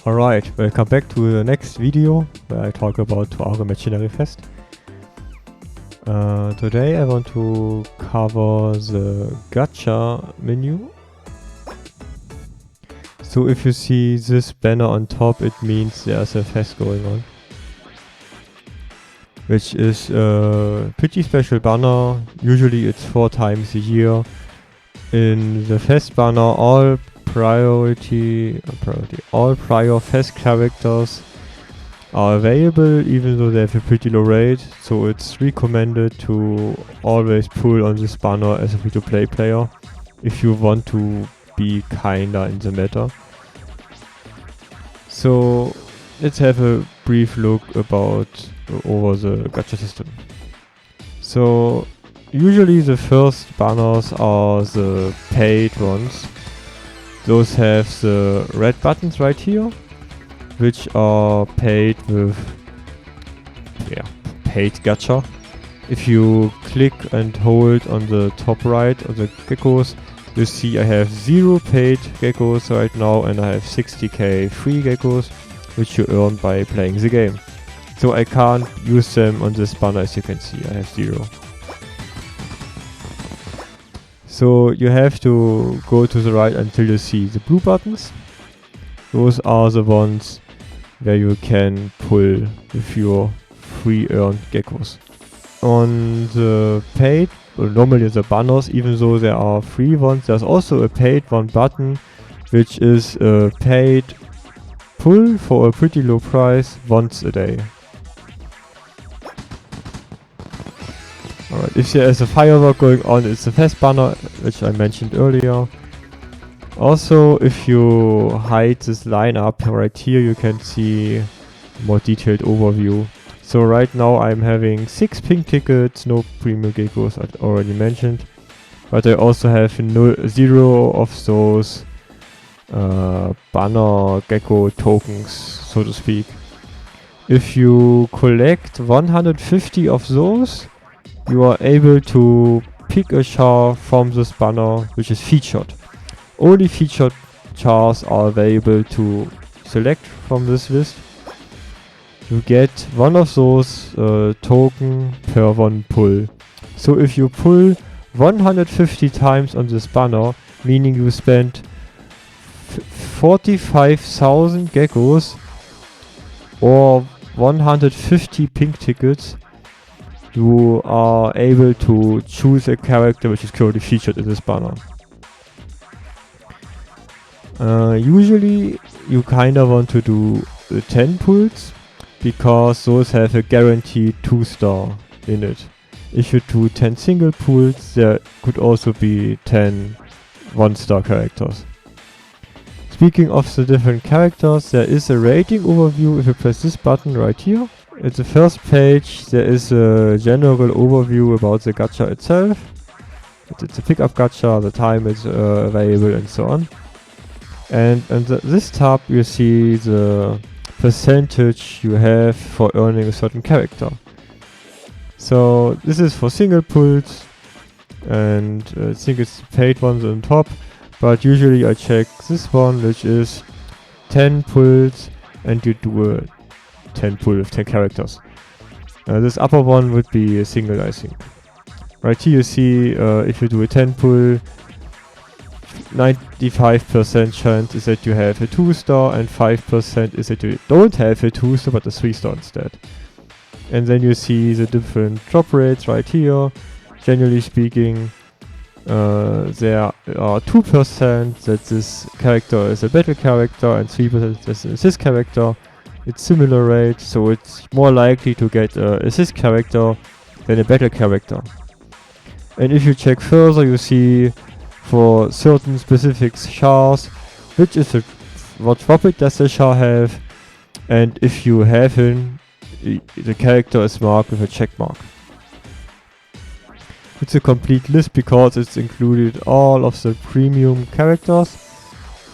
Alright, welcome back to the next video where I talk about Toaru Machinery Fest. Today I want to cover the Gacha menu. So if you see this banner on top, it means there's a fest going on. Which is a pretty special banner. Usually it's 4 times a year. In the fest banner, all prior fest characters are available, even though they have a pretty low rate, so it's recommended to always pull on this banner as a free-to-play player if you want to be kinda in the meta. So let's have a brief look over the gacha system. So usually the first banners are the paid ones. Those have the red buttons right here, which are paid with paid gacha. If you click and hold on the top right of the geckos, you see I have 0 paid geckos right now and I have 60k free geckos, which you earn by playing the game. So I can't use them on this banner, as you can see, I have 0. So you have to go to the right until you see the blue buttons. Those are the ones where you can pull with your free earned geckos. On the paid, normally the banners, even though there are free ones, there's also a paid one button, which is a paid pull for a pretty low price once a day. Alright, if there is a firework going on, it's a fest banner, which I mentioned earlier. Also, if you hide this lineup right here, you can see more detailed overview. So right now I'm having 6 pink tickets, no premium geckos, I already mentioned. But I also have 0 of those banner gecko tokens, so to speak. If you collect 150 of those, you are able to pick a char from this banner which is featured. Only featured chars are available to select from this list. You get one of those token per one pull. So if you pull 150 times on this banner, meaning you spend 45,000 geckos or 150 pink tickets, you are able to choose a character which is currently featured in this banner. Usually you kinda want to do 10 pulls, because those have a guaranteed 2-star in it. If you do 10 single pulls, there could also be 10 1-star characters. Speaking of the different characters, there is a rating overview if you press this button right here. At the first page there is a general overview about the gacha itself. It's a pickup gacha, the time is available and so on. And on this tab you see the percentage you have for earning a certain character. So this is for single pulls, and I think it's paid ones on top, but usually I check this one, which is 10 pulls and you do a 10 pull with 10 characters. This upper one would be a single, I think. Right here you see if you do a 10 pull, 95% chance is that you have a 2-star and 5% is that you don't have a 2-star but a 3-star instead. And then you see the different drop rates right here. Generally speaking, there are 2% that this character is a battle character and 3% that is an assist character. It's similar rate, so it's more likely to get an assist character than a battle character. And if you check further, you see for certain specific chars, which is what drop rate does the char have, and if you have him, the character is marked with a check mark. It's a complete list because it's included all of the premium characters,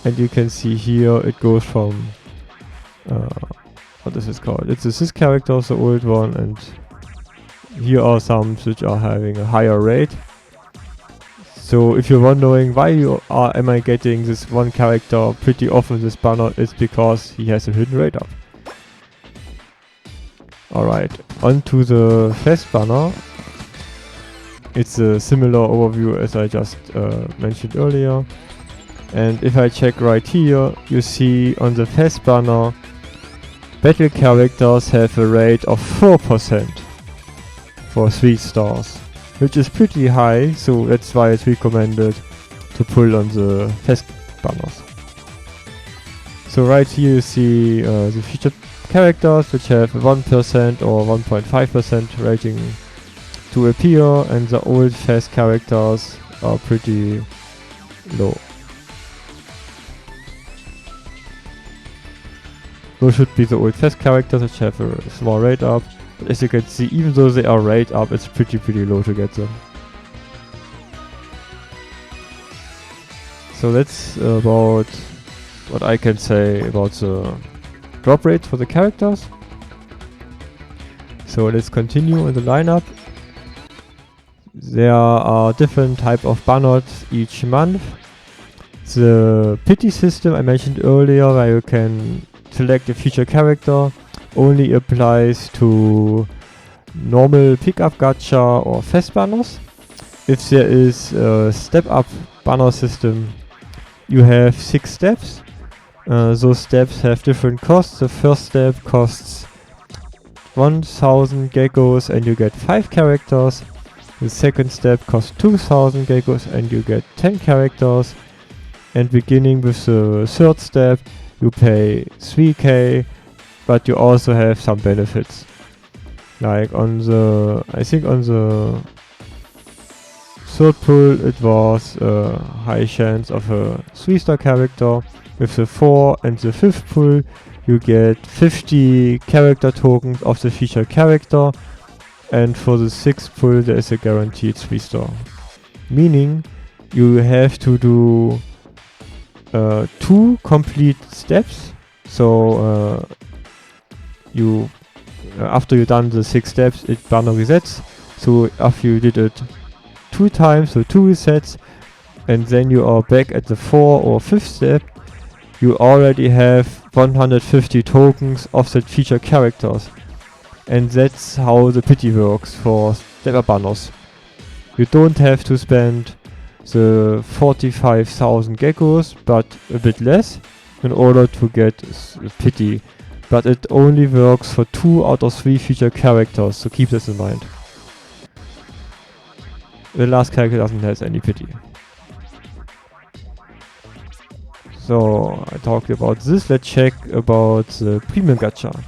and you can see here it goes from what is this called? It's this character, the old one, and here are some which are having a higher rate. So if you're wondering why am I getting this one character pretty often this banner, it's because he has a hidden rate up. Alright, on to the fast banner. It's a similar overview as I just mentioned earlier. And if I check right here, you see on the fast banner, battle characters have a rate of 4% for 3 stars, which is pretty high, so that's why it's recommended to pull on the fast banners. So right here you see the featured characters which have 1% or 1.5% rating to appear, and the old fast characters are pretty low. Those should be the old fast characters which have a small rate up, but as you can see, even though they are rate up, it's pretty low to get them. So that's about what I can say about the drop rate for the characters. So let's continue in the lineup. There are different type of banners each month. The pity system I mentioned earlier, where you can select a feature character, only applies to normal pickup gacha or fast banners. If there is a step up banner system, you have 6 steps. Those steps have different costs. The first step costs 1000 geckos and you get 5 characters. The second step costs 2000 geckos and you get 10 characters. And beginning with the third step, you pay 3k, but you also have some benefits. Like on the, I think on the third pull it was a high chance of a 3-star character. With the 4 and the 5th pull, you get 50 character tokens of the featured character, and for the 6th pull there is a guaranteed 3-star. Meaning you have to do 2 complete steps. So you after you've done the 6 steps, it banner resets. So after you did it 2 times, so 2 resets, and then you are back at the 4 or 5th step, you already have 150 tokens of the featured characters. And that's how the pity works for step-up banners. You don't have to spend the 45,000 geckos, but a bit less, in order to get pity. But it only works for 2 out of 3 featured characters, so keep this in mind. The last character doesn't have any pity. So I talked about this. Let's check about the premium gacha.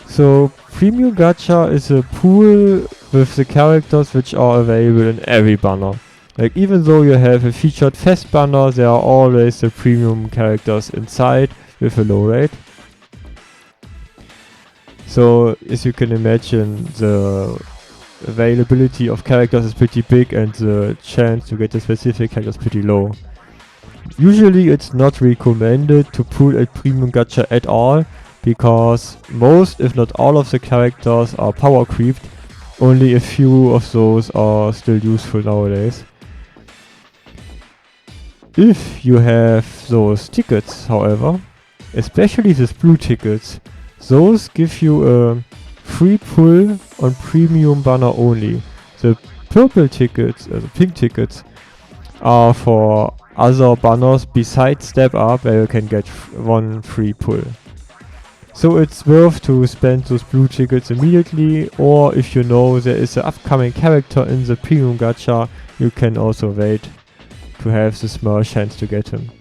So premium gacha is a pool with the characters which are available in every banner. Like even though you have a featured fast banner, there are always the premium characters inside with a low rate. So as you can imagine, the availability of characters is pretty big and the chance to get a specific character is pretty low. Usually it's not recommended to pull a premium gacha at all, because most, if not all of the characters are power creeped. Only a few of those are still useful nowadays. If you have those tickets, however, especially these blue tickets, those give you a free pull on premium banner only. The purple tickets, the pink tickets, are for other banners besides Step Up, where you can get 1 free pull. So it's worth to spend those blue tickets immediately, or if you know there is an upcoming character in the premium gacha, you can also wait to have the small chance to get him.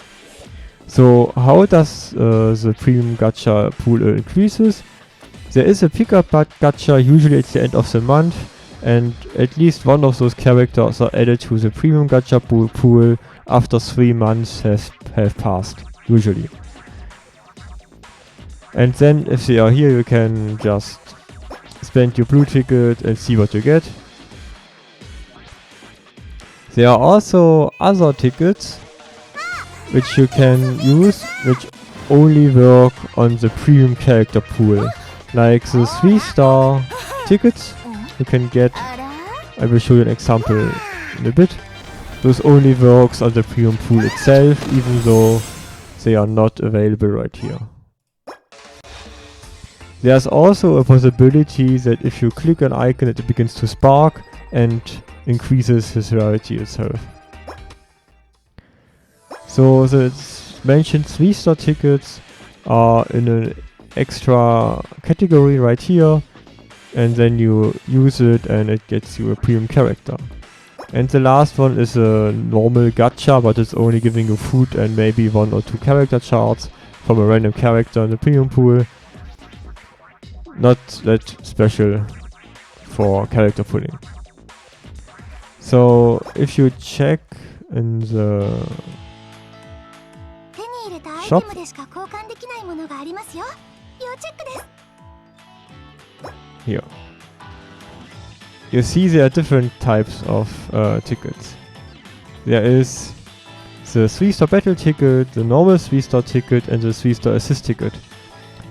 So how does the premium gacha pool increases? There is a pickup gacha usually at the end of the month, and at least one of those characters are added to the premium gacha pool after 3 months have passed, usually. And then if they are here, you can just spend your blue ticket and see what you get. There are also other tickets which you can use, which only work on the premium character pool. Like the 3-star tickets you can get. I will show you an example in a bit. Those only works on the premium pool itself, even though they are not available right here. There's also a possibility that if you click an icon it begins to spark and increases his rarity itself. So the mentioned 3-star tickets are in an extra category right here, and then you use it and it gets you a premium character. And the last one is a normal gacha, but it's only giving you food and maybe 1 or 2 character charts from a random character in the premium pool. Not that special for character pulling. So if you check in the shop, here you see there are different types of tickets. There is the 3-star battle ticket, the normal 3-star ticket, and the 3-star assist ticket.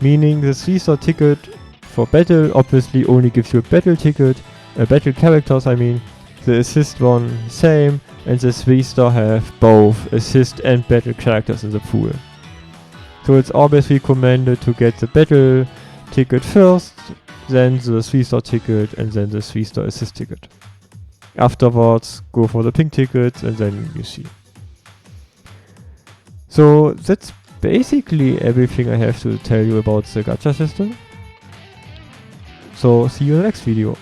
Meaning the 3-star ticket for battle obviously only gives you a battle ticket, battle characters I mean. The assist one same, and the 3-star have both assist and battle characters in the pool. So it's obviously recommended to get the battle ticket first, then the 3-star ticket, and then the 3-star assist ticket. Afterwards go for the pink ticket, and then you see. So that's basically everything I have to tell you about the gacha system. So see you in the next video.